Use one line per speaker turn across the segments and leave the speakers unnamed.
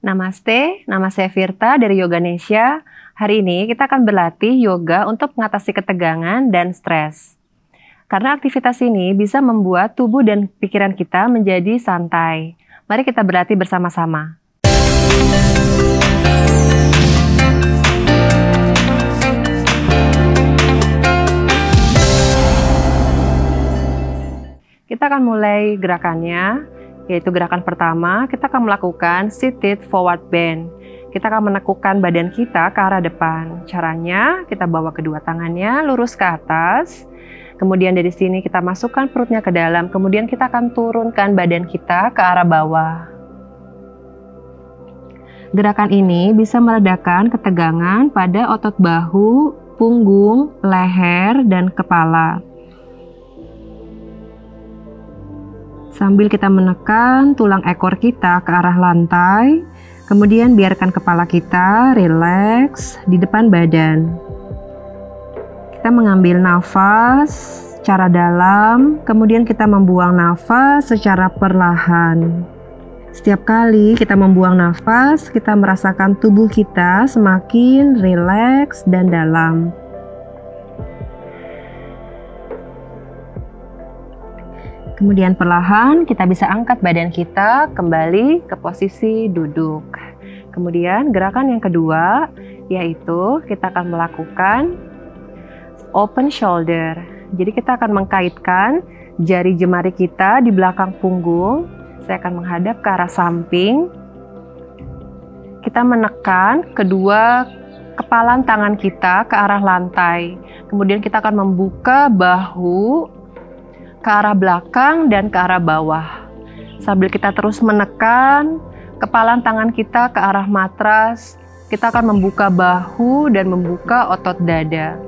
Namaste, nama saya Virta dari Yoganesha. Hari ini kita akan berlatih yoga untuk mengatasi ketegangan dan stres. Karena aktivitas ini bisa membuat tubuh dan pikiran kita menjadi santai. Mari kita berlatih bersama-sama. Kita akan mulai gerakannya, yaitu gerakan pertama, kita akan melakukan seated forward bend. Kita akan menekukkan badan kita ke arah depan. Caranya, kita bawa kedua tangannya lurus ke atas. Kemudian dari sini kita masukkan perutnya ke dalam. Kemudian kita akan turunkan badan kita ke arah bawah. Gerakan ini bisa meredakan ketegangan pada otot bahu, punggung, leher, dan kepala. Sambil kita menekan tulang ekor kita ke arah lantai, kemudian biarkan kepala kita rileks di depan badan. Kita mengambil nafas secara dalam, kemudian kita membuang nafas secara perlahan. Setiap kali kita membuang nafas, kita merasakan tubuh kita semakin rileks dan dalam. Kemudian perlahan kita bisa angkat badan kita kembali ke posisi duduk. Kemudian gerakan yang kedua yaitu kita akan melakukan open shoulder. Jadi kita akan mengkaitkan jari jemari kita di belakang punggung. Saya akan menghadap ke arah samping. Kita menekan kedua kepalan tangan kita ke arah lantai. Kemudian kita akan membuka bahu ke arah belakang dan ke arah bawah. Sambil kita terus menekan kepalan tangan kita ke arah matras, kita akan membuka bahu dan membuka otot dada.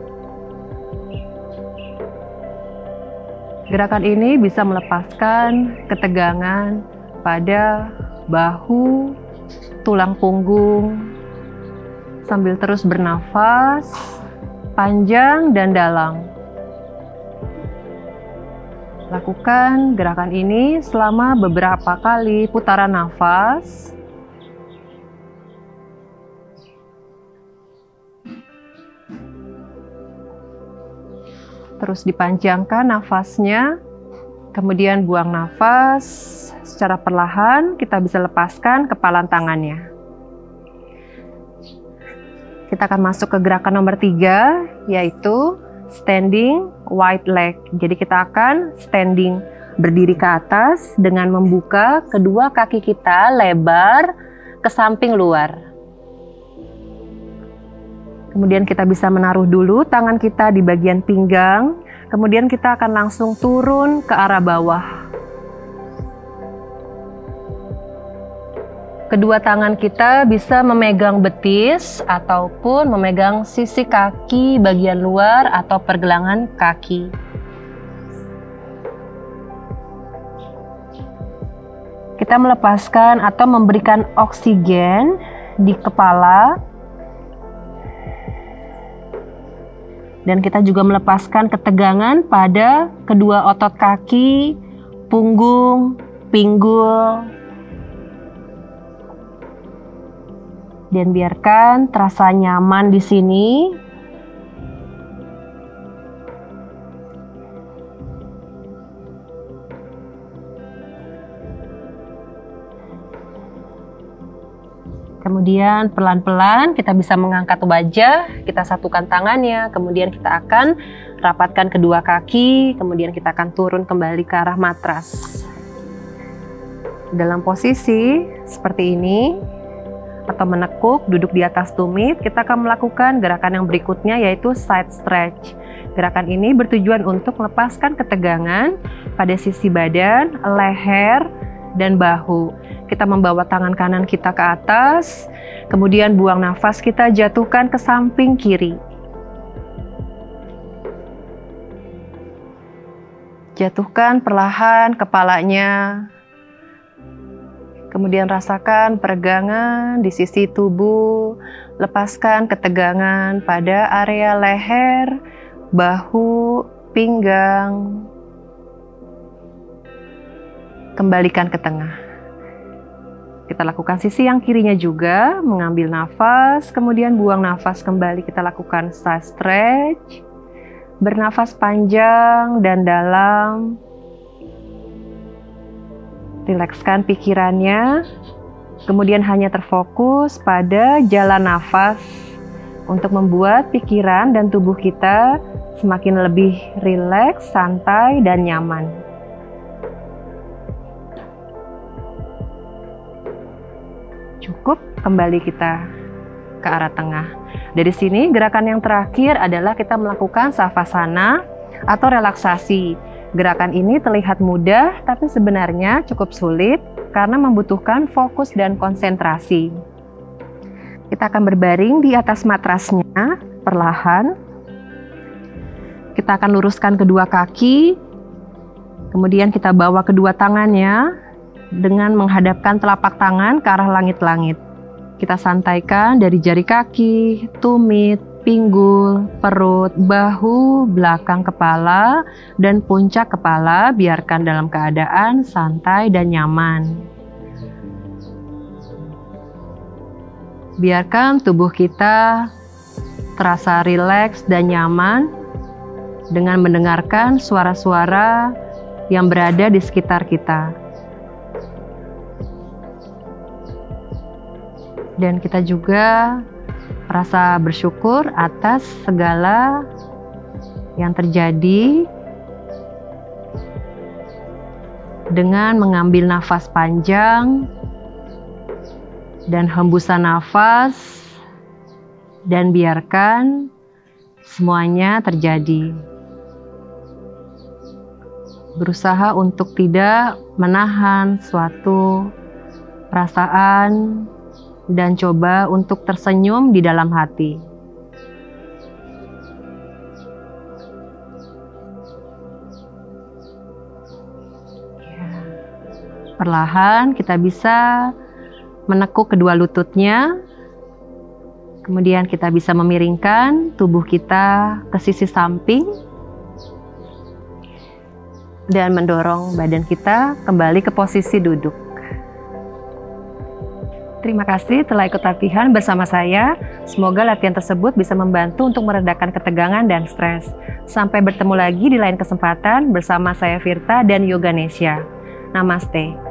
Gerakan ini bisa melepaskan ketegangan pada bahu, tulang punggung, sambil terus bernafas panjang dan dalam. Lakukan gerakan ini selama beberapa kali putaran nafas. Terus dipanjangkan nafasnya, kemudian buang nafas secara perlahan. Kita bisa lepaskan kepalan tangannya. Kita akan masuk ke gerakan nomor 3, yaitu standing wide leg. Jadi kita akan standing, berdiri ke atas dengan membuka kedua kaki kita lebar ke samping luar. Kemudian kita bisa menaruh dulu tangan kita di bagian pinggang. Kemudian kita akan langsung turun ke arah bawah. Kedua tangan kita bisa memegang betis ataupun memegang sisi kaki bagian luar atau pergelangan kaki. Kita melepaskan atau memberikan oksigen di kepala. Dan kita juga melepaskan ketegangan pada kedua otot kaki, punggung, pinggul. Dan biarkan terasa nyaman di sini. Kemudian pelan-pelan kita bisa mengangkat wajah, kita satukan tangannya, kemudian kita akan rapatkan kedua kaki, kemudian kita akan turun kembali ke arah matras. Dalam posisi seperti ini, atau menekuk, duduk di atas tumit, kita akan melakukan gerakan yang berikutnya yaitu side stretch. Gerakan ini bertujuan untuk melepaskan ketegangan pada sisi badan, leher, dan bahu. Kita membawa tangan kanan kita ke atas, kemudian buang nafas, kita jatuhkan ke samping kiri. Jatuhkan perlahan kepalanya. Kemudian rasakan peregangan di sisi tubuh, lepaskan ketegangan pada area leher, bahu, pinggang. Kembalikan ke tengah. Kita lakukan sisi yang kirinya juga, mengambil nafas, kemudian buang nafas kembali. Kita lakukan side stretch, bernafas panjang dan dalam. Rilekskan pikirannya, kemudian hanya terfokus pada jalan nafas untuk membuat pikiran dan tubuh kita semakin lebih rileks, santai, dan nyaman. Cukup, kembali kita ke arah tengah. Dari sini, gerakan yang terakhir adalah kita melakukan savasana atau relaksasi. Gerakan ini terlihat mudah, tapi sebenarnya cukup sulit karena membutuhkan fokus dan konsentrasi. Kita akan berbaring di atas matrasnya, perlahan. Kita akan luruskan kedua kaki, kemudian kita bawa kedua tangannya dengan menghadapkan telapak tangan ke arah langit-langit. Kita santaikan dari jari kaki, tumit, pinggul, perut, bahu, belakang kepala, dan puncak kepala. Biarkan dalam keadaan santai dan nyaman. Biarkan tubuh kita terasa rileks dan nyaman dengan mendengarkan suara-suara yang berada di sekitar kita. Dan kita juga rasa bersyukur atas segala yang terjadi dengan mengambil nafas panjang dan hembusan nafas, dan biarkan semuanya terjadi. Berusaha untuk tidak menahan suatu perasaan dan coba untuk tersenyum di dalam hati. Perlahan kita bisa menekuk kedua lututnya. Kemudian kita bisa memiringkan tubuh kita ke sisi samping dan mendorong badan kita kembali ke posisi duduk. Terima kasih telah ikut latihan bersama saya. Semoga latihan tersebut bisa membantu untuk meredakan ketegangan dan stres. Sampai bertemu lagi di lain kesempatan bersama saya Virta dan Yoganesha. Namaste.